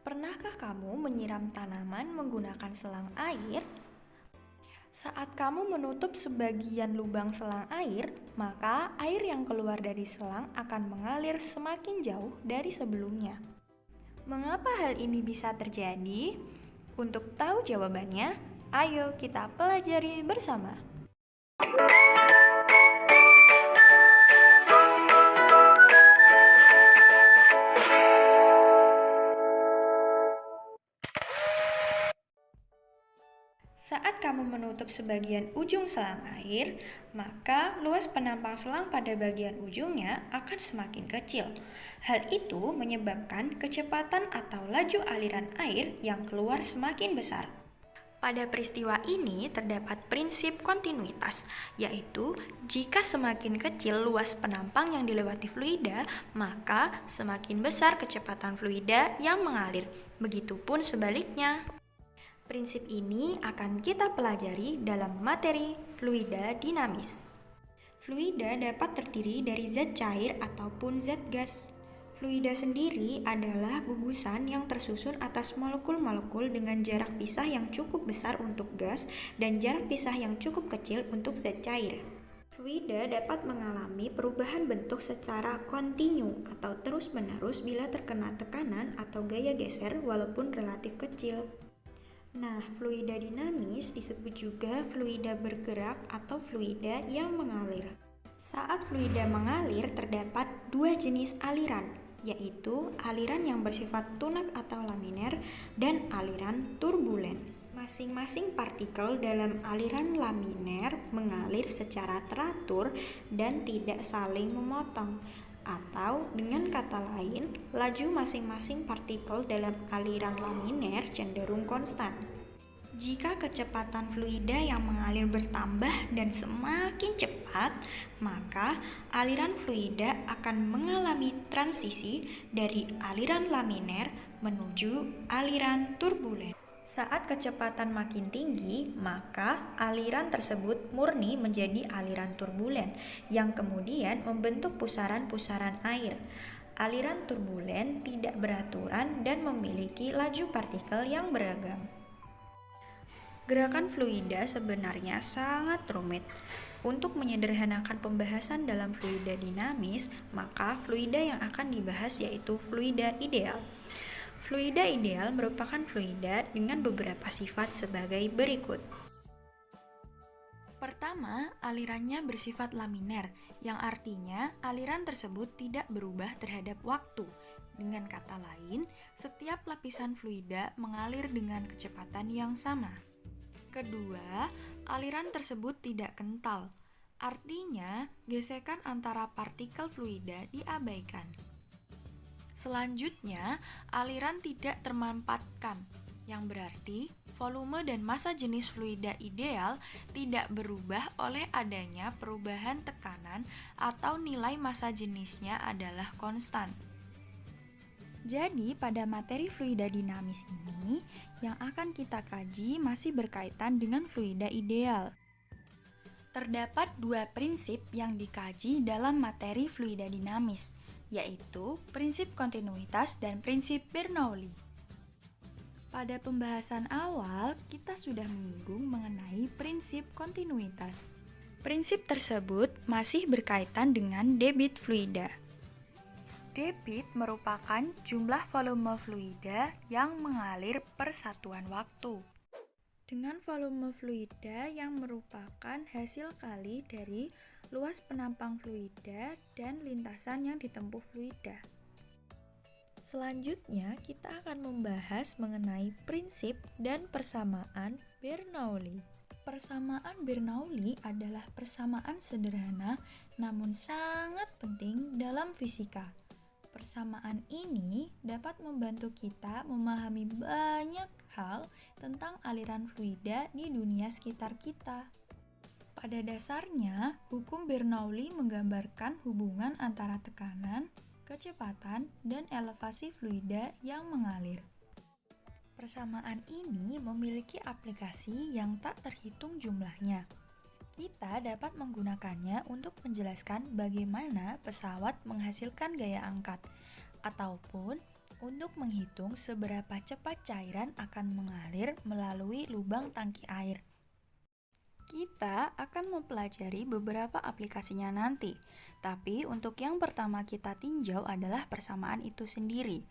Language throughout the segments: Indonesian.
Pernahkah kamu menyiram tanaman menggunakan selang air? Saat kamu menutup sebagian lubang selang air, maka air yang keluar dari selang akan mengalir semakin jauh dari sebelumnya. Mengapa hal ini bisa terjadi? Untuk tahu jawabannya, ayo kita pelajari bersama. Saat kamu menutup sebagian ujung selang air, maka luas penampang selang pada bagian ujungnya akan semakin kecil. Hal itu menyebabkan kecepatan atau laju aliran air yang keluar semakin besar. Pada peristiwa ini terdapat prinsip kontinuitas, yaitu jika semakin kecil luas penampang yang dilewati fluida, maka semakin besar kecepatan fluida yang mengalir. Begitupun sebaliknya. Prinsip ini akan kita pelajari dalam materi fluida dinamis. Fluida dapat terdiri dari zat cair ataupun zat gas. Fluida sendiri adalah gugusan yang tersusun atas molekul-molekul dengan jarak pisah yang cukup besar untuk gas dan jarak pisah yang cukup kecil untuk zat cair. Fluida dapat mengalami perubahan bentuk secara kontinu atau terus-menerus bila terkena tekanan atau gaya geser walaupun relatif kecil. Nah, fluida dinamis disebut juga fluida bergerak atau fluida yang mengalir. Saat fluida mengalir terdapat dua jenis aliran, yaitu aliran yang bersifat tunak atau laminer dan aliran turbulen. Masing-masing partikel dalam aliran laminer mengalir secara teratur dan tidak saling memotong. Atau dengan kata lain, laju masing-masing partikel dalam aliran laminer cenderung konstan. Jika kecepatan fluida yang mengalir bertambah dan semakin cepat, maka aliran fluida akan mengalami transisi dari aliran laminer menuju aliran turbulen. Saat kecepatan makin tinggi, maka aliran tersebut murni menjadi aliran turbulen yang kemudian membentuk pusaran-pusaran air. Aliran turbulen tidak beraturan dan memiliki laju partikel yang beragam. Gerakan fluida sebenarnya sangat rumit. Untuk menyederhanakan pembahasan dalam fluida dinamis, maka fluida yang akan dibahas yaitu fluida ideal. Fluida ideal merupakan fluida dengan beberapa sifat sebagai berikut. Pertama, alirannya bersifat laminer, yang artinya aliran tersebut tidak berubah terhadap waktu. Dengan kata lain, setiap lapisan fluida mengalir dengan kecepatan yang sama. Kedua, aliran tersebut tidak kental, artinya gesekan antara partikel fluida diabaikan. Selanjutnya, aliran tidak termanfaatkan, yang berarti volume dan massa jenis fluida ideal tidak berubah oleh adanya perubahan tekanan atau nilai massa jenisnya adalah konstan. Jadi, pada materi fluida dinamis ini, yang akan kita kaji masih berkaitan dengan fluida ideal. Terdapat dua prinsip yang dikaji dalam materi fluida dinamis, yaitu prinsip kontinuitas dan prinsip Bernoulli. Pada pembahasan awal, kita sudah menyinggung mengenai prinsip kontinuitas. Prinsip tersebut masih berkaitan dengan debit fluida. Debit merupakan jumlah volume fluida yang mengalir per satuan waktu. Dengan volume fluida yang merupakan hasil kali dari luas penampang fluida dan lintasan yang ditempuh fluida. Selanjutnya, kita akan membahas mengenai prinsip dan persamaan Bernoulli. Persamaan Bernoulli adalah persamaan sederhana namun sangat penting dalam fisika. Persamaan ini dapat membantu kita memahami banyak hal tentang aliran fluida di dunia sekitar kita. Pada dasarnya, hukum Bernoulli menggambarkan hubungan antara tekanan, kecepatan, dan elevasi fluida yang mengalir. Persamaan ini memiliki aplikasi yang tak terhitung jumlahnya. Kita dapat menggunakannya untuk menjelaskan bagaimana pesawat menghasilkan gaya angkat, ataupun untuk menghitung seberapa cepat cairan akan mengalir melalui lubang tangki air. Kita akan mempelajari beberapa aplikasinya nanti, tapi untuk yang pertama kita tinjau adalah persamaan itu sendiri.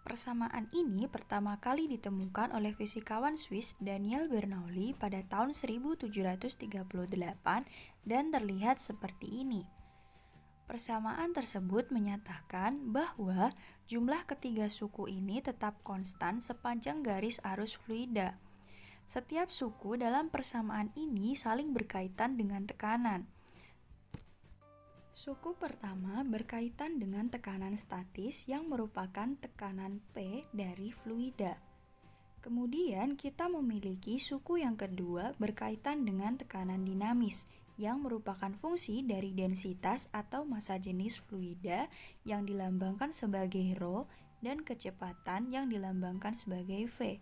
Persamaan ini pertama kali ditemukan oleh fisikawan Swiss Daniel Bernoulli pada tahun 1738 dan terlihat seperti ini. Persamaan tersebut menyatakan bahwa jumlah ketiga suku ini tetap konstan sepanjang garis arus fluida. Setiap suku dalam persamaan ini saling berkaitan dengan tekanan. Suku pertama berkaitan dengan tekanan statis yang merupakan tekanan P dari fluida. Kemudian kita memiliki suku yang kedua berkaitan dengan tekanan dinamis yang merupakan fungsi dari densitas atau massa jenis fluida yang dilambangkan sebagai ρ dan kecepatan yang dilambangkan sebagai v.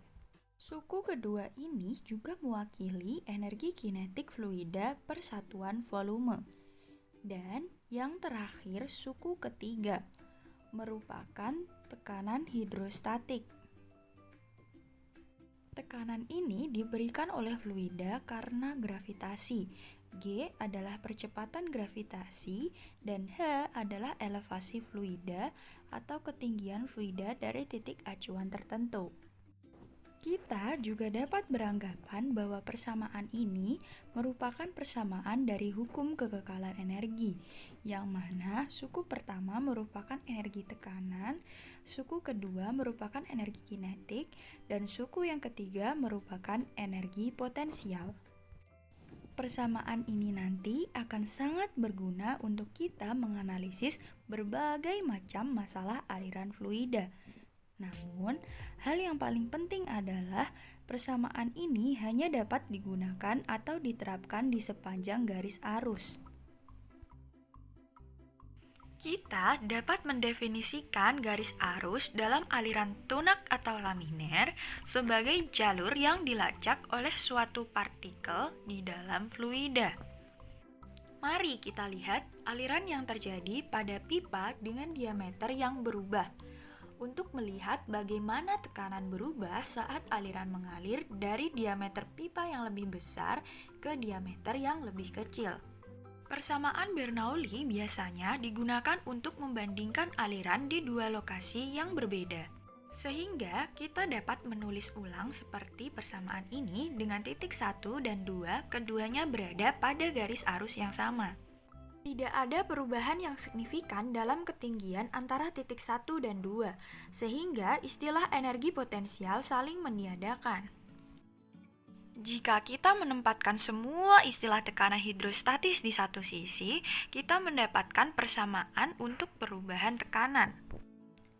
Suku kedua ini juga mewakili energi kinetik fluida per satuan volume. Dan yang terakhir suku ketiga merupakan tekanan hidrostatik. Tekanan ini diberikan oleh fluida karena gravitasi. G adalah percepatan gravitasi dan H adalah elevasi fluida atau ketinggian fluida dari titik acuan tertentu. Kita juga dapat beranggapan bahwa persamaan ini merupakan persamaan dari hukum kekekalan energi, yang mana suku pertama merupakan energi tekanan, suku kedua merupakan energi kinetik, dan suku yang ketiga merupakan energi potensial. Persamaan ini nanti akan sangat berguna untuk kita menganalisis berbagai macam masalah aliran fluida. Namun, hal yang paling penting adalah persamaan ini hanya dapat digunakan atau diterapkan di sepanjang garis arus. Kita dapat mendefinisikan garis arus dalam aliran tunak atau laminer sebagai jalur yang dilacak oleh suatu partikel di dalam fluida. Mari kita lihat aliran yang terjadi pada pipa dengan diameter yang berubah. Untuk melihat bagaimana tekanan berubah saat aliran mengalir dari diameter pipa yang lebih besar ke diameter yang lebih kecil. Persamaan Bernoulli biasanya digunakan untuk membandingkan aliran di dua lokasi yang berbeda. Sehingga kita dapat menulis ulang seperti persamaan ini dengan titik 1 dan 2 keduanya berada pada garis arus yang sama. Tidak ada perubahan yang signifikan dalam ketinggian antara titik 1 dan 2, sehingga istilah energi potensial saling meniadakan. Jika kita menempatkan semua istilah tekanan hidrostatis di satu sisi, kita mendapatkan persamaan untuk perubahan tekanan.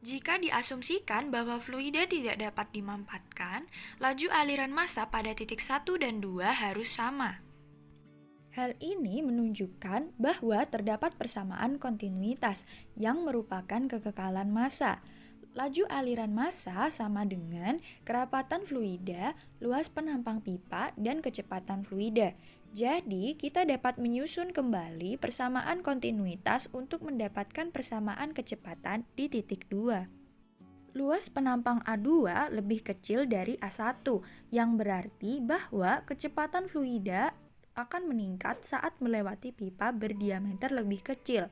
Jika diasumsikan bahwa fluida tidak dapat dimampatkan, laju aliran massa pada titik 1 dan 2 harus sama. Hal ini menunjukkan bahwa terdapat persamaan kontinuitas yang merupakan kekekalan massa. Laju aliran massa sama dengan kerapatan fluida, luas penampang pipa, dan kecepatan fluida. Jadi, kita dapat menyusun kembali persamaan kontinuitas untuk mendapatkan persamaan kecepatan di titik 2. Luas penampang A2 lebih kecil dari A1, yang berarti bahwa kecepatan fluida akan meningkat saat melewati pipa berdiameter lebih kecil.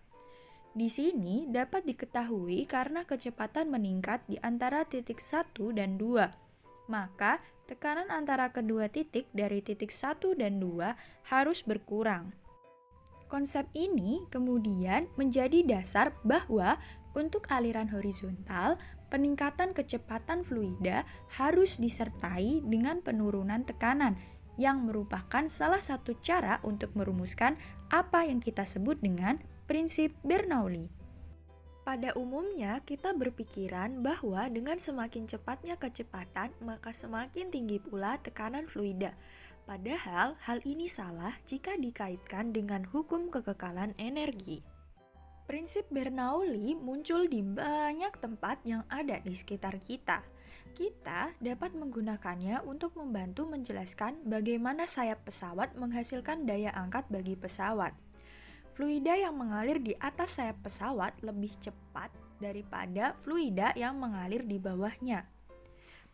Di sini dapat diketahui karena kecepatan meningkat di antara titik 1 dan 2. Maka, tekanan antara kedua titik dari titik 1 dan 2 harus berkurang. Konsep ini kemudian menjadi dasar bahwa untuk aliran horizontal, peningkatan kecepatan fluida harus disertai dengan penurunan tekanan, yang merupakan salah satu cara untuk merumuskan apa yang kita sebut dengan prinsip Bernoulli. Pada umumnya, kita berpikiran bahwa dengan semakin cepatnya kecepatan, maka semakin tinggi pula tekanan fluida. Padahal, hal ini salah jika dikaitkan dengan hukum kekekalan energi. Prinsip Bernoulli muncul di banyak tempat yang ada di sekitar kita. Kita dapat menggunakannya untuk membantu menjelaskan bagaimana sayap pesawat menghasilkan daya angkat bagi pesawat. Fluida yang mengalir di atas sayap pesawat lebih cepat daripada fluida yang mengalir di bawahnya.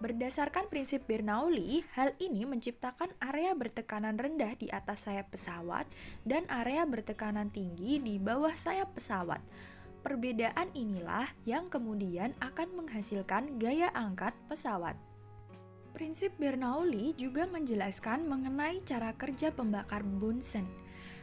Berdasarkan prinsip Bernoulli, hal ini menciptakan area bertekanan rendah di atas sayap pesawat dan area bertekanan tinggi di bawah sayap pesawat. Perbedaan inilah yang kemudian akan menghasilkan gaya angkat pesawat. Prinsip Bernoulli juga menjelaskan mengenai cara kerja pembakar Bunsen.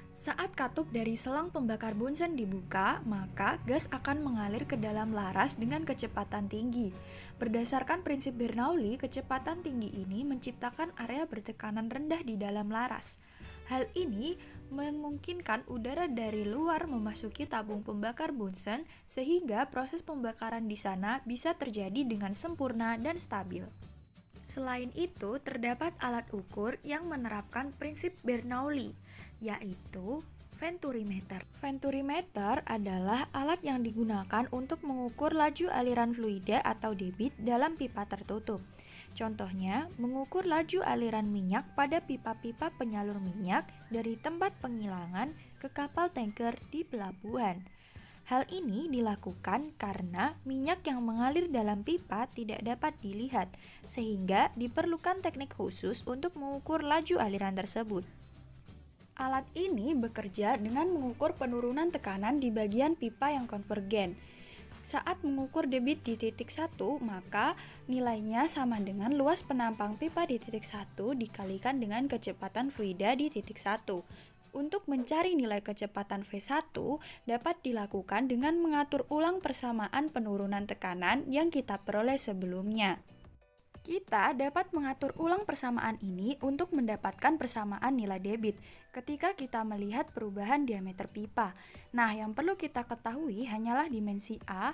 Saat katup dari selang pembakar Bunsen dibuka, maka gas akan mengalir ke dalam laras dengan kecepatan tinggi. Berdasarkan prinsip Bernoulli, kecepatan tinggi ini menciptakan area bertekanan rendah di dalam laras. Hal ini memungkinkan udara dari luar memasuki tabung pembakar Bunsen sehingga proses pembakaran di sana bisa terjadi dengan sempurna dan stabil. Selain itu, terdapat alat ukur yang menerapkan prinsip Bernoulli, yaitu venturimeter. Venturimeter adalah alat yang digunakan untuk mengukur laju aliran fluida atau debit dalam pipa tertutup. Contohnya, mengukur laju aliran minyak pada pipa-pipa penyalur minyak dari tempat penghilangan ke kapal tanker di pelabuhan. Hal ini dilakukan karena minyak yang mengalir dalam pipa tidak dapat dilihat, sehingga diperlukan teknik khusus untuk mengukur laju aliran tersebut. Alat ini bekerja dengan mengukur penurunan tekanan di bagian pipa yang konvergen. Saat mengukur debit di titik 1, maka nilainya sama dengan luas penampang pipa di titik 1 dikalikan dengan kecepatan fluida di titik 1. Untuk mencari nilai kecepatan V1 dapat dilakukan dengan mengatur ulang persamaan penurunan tekanan yang kita peroleh sebelumnya. Kita dapat mengatur ulang persamaan ini untuk mendapatkan persamaan nilai debit ketika kita melihat perubahan diameter pipa. Nah, yang perlu kita ketahui hanyalah dimensi A,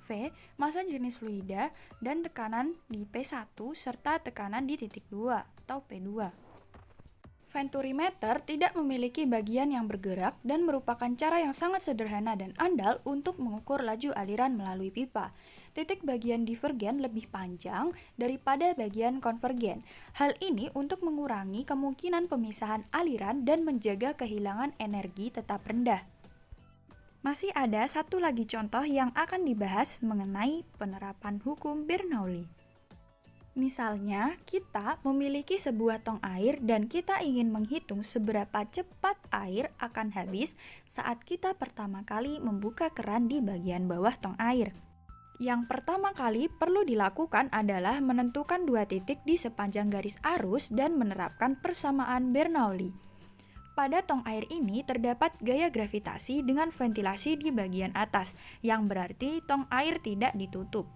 V, massa jenis fluida, dan tekanan di P1 serta tekanan di titik 2 atau P2. Venturimeter tidak memiliki bagian yang bergerak dan merupakan cara yang sangat sederhana dan andal untuk mengukur laju aliran melalui pipa. Titik bagian divergen lebih panjang daripada bagian konvergen. Hal ini untuk mengurangi kemungkinan pemisahan aliran dan menjaga kehilangan energi tetap rendah. Masih ada satu lagi contoh yang akan dibahas mengenai penerapan hukum Bernoulli. Misalnya, kita memiliki sebuah tong air dan kita ingin menghitung seberapa cepat air akan habis saat kita pertama kali membuka keran di bagian bawah tong air. Yang pertama kali perlu dilakukan adalah menentukan dua titik di sepanjang garis arus dan menerapkan persamaan Bernoulli. Pada tong air ini terdapat gaya gravitasi dengan ventilasi di bagian atas, yang berarti tong air tidak ditutup.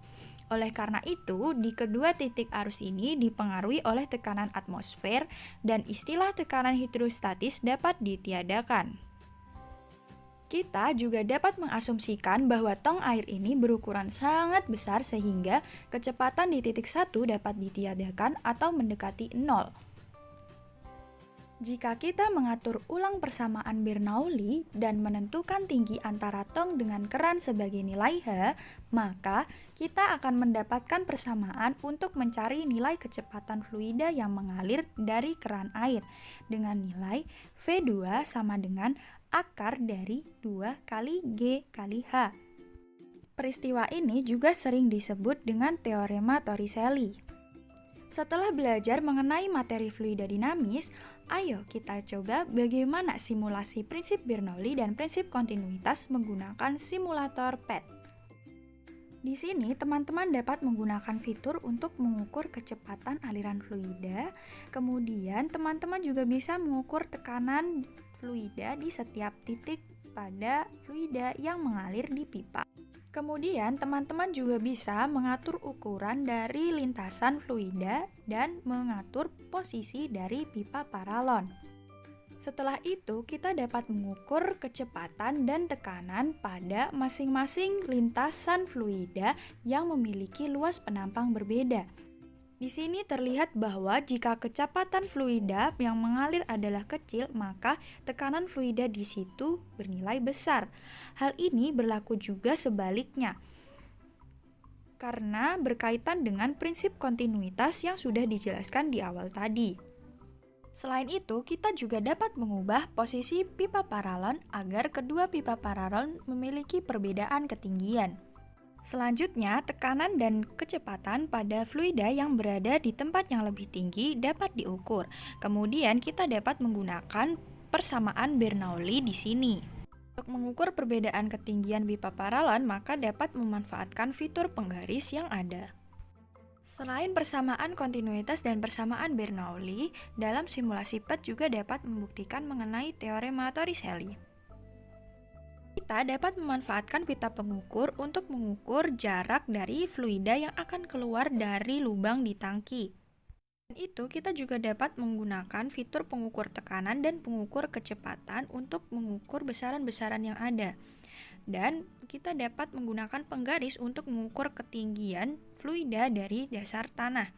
Oleh karena itu, di kedua titik arus ini dipengaruhi oleh tekanan atmosfer dan istilah tekanan hidrostatis dapat ditiadakan. Kita juga dapat mengasumsikan bahwa tong air ini berukuran sangat besar sehingga kecepatan di titik 1 dapat ditiadakan atau mendekati 0. Jika kita mengatur ulang persamaan Bernoulli dan menentukan tinggi antara tong dengan keran sebagai nilai H, maka kita akan mendapatkan persamaan untuk mencari nilai kecepatan fluida yang mengalir dari keran air dengan nilai V2 sama dengan akar dari 2 kali G kali H. Peristiwa ini juga sering disebut dengan teorema Torricelli. Setelah belajar mengenai materi fluida dinamis, ayo kita coba bagaimana simulasi prinsip Bernoulli dan prinsip kontinuitas menggunakan simulator PET. Di sini teman-teman dapat menggunakan fitur untuk mengukur kecepatan aliran fluida. Kemudian teman-teman juga bisa mengukur tekanan fluida di setiap titik pada fluida yang mengalir di pipa. Kemudian teman-teman juga bisa mengatur ukuran dari lintasan fluida dan mengatur posisi dari pipa paralon. Setelah itu, kita dapat mengukur kecepatan dan tekanan pada masing-masing lintasan fluida yang memiliki luas penampang berbeda. Di sini terlihat bahwa jika kecepatan fluida yang mengalir adalah kecil, maka tekanan fluida di situ bernilai besar. Hal ini berlaku juga sebaliknya, karena berkaitan dengan prinsip kontinuitas yang sudah dijelaskan di awal tadi. Selain itu, kita juga dapat mengubah posisi pipa paralon agar kedua pipa paralon memiliki perbedaan ketinggian. Selanjutnya, tekanan dan kecepatan pada fluida yang berada di tempat yang lebih tinggi dapat diukur. Kemudian kita dapat menggunakan persamaan Bernoulli di sini. Untuk mengukur perbedaan ketinggian pipa paralon, maka dapat memanfaatkan fitur penggaris yang ada. Selain persamaan kontinuitas dan persamaan Bernoulli, dalam simulasi PET juga dapat membuktikan mengenai teorema Torricelli. Kita dapat memanfaatkan pita pengukur untuk mengukur jarak dari fluida yang akan keluar dari lubang di tangki. Dan itu kita juga dapat menggunakan fitur pengukur tekanan dan pengukur kecepatan untuk mengukur besaran-besaran yang ada. Dan kita dapat menggunakan penggaris untuk mengukur ketinggian fluida dari dasar tanah.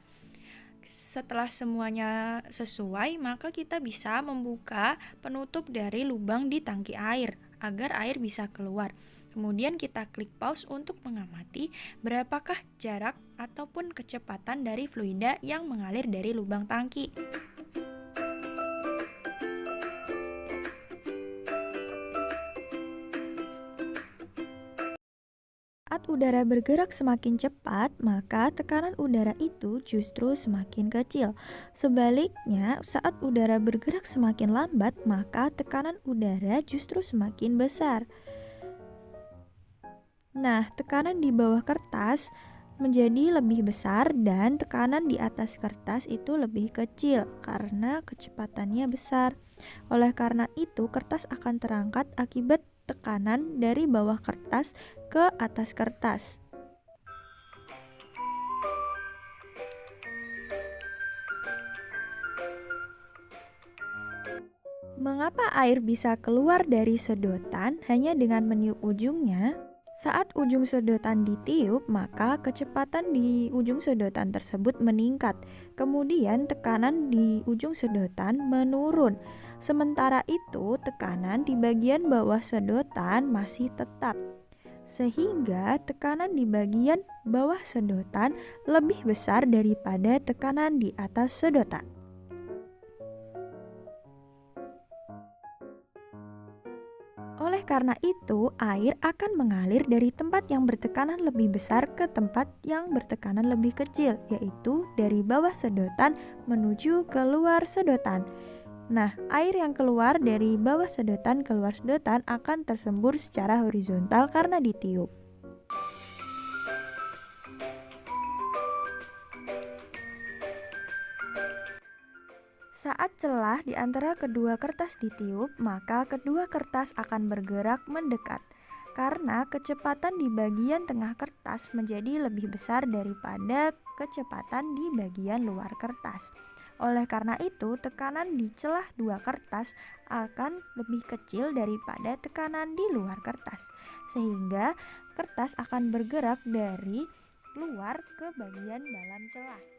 Setelah semuanya sesuai, maka kita bisa membuka penutup dari lubang di tangki air agar air bisa keluar. Kemudian kita klik pause untuk mengamati berapakah jarak ataupun kecepatan dari fluida yang mengalir dari lubang tangki. Saat udara bergerak semakin cepat, maka tekanan udara itu justru semakin kecil. Sebaliknya, saat udara bergerak semakin lambat, maka tekanan udara justru semakin besar. Nah, tekanan di bawah kertas menjadi lebih besar dan tekanan di atas kertas itu lebih kecil karena kecepatannya besar. Oleh karena itu, kertas akan terangkat akibat tekanan dari bawah kertas ke atas kertas. Mengapa air bisa keluar dari sedotan hanya dengan meniup ujungnya? Saat ujung sedotan ditiup, maka kecepatan di ujung sedotan tersebut meningkat. Kemudian tekanan di ujung sedotan menurun. Sementara itu, tekanan di bagian bawah sedotan masih tetap. Sehingga tekanan di bagian bawah sedotan lebih besar daripada tekanan di atas sedotan. Oleh karena itu, air akan mengalir dari tempat yang bertekanan lebih besar ke tempat yang bertekanan lebih kecil, yaitu dari bawah sedotan menuju keluar sedotan. Nah, air yang keluar dari bawah sedotan keluar sedotan akan tersembur secara horizontal karena ditiup. Saat celah di antara kedua kertas ditiup, maka kedua kertas akan bergerak mendekat. Karena kecepatan di bagian tengah kertas menjadi lebih besar daripada kecepatan di bagian luar kertas. Oleh karena itu, tekanan di celah dua kertas akan lebih kecil daripada tekanan di luar kertas. Sehingga kertas akan bergerak dari luar ke bagian dalam celah.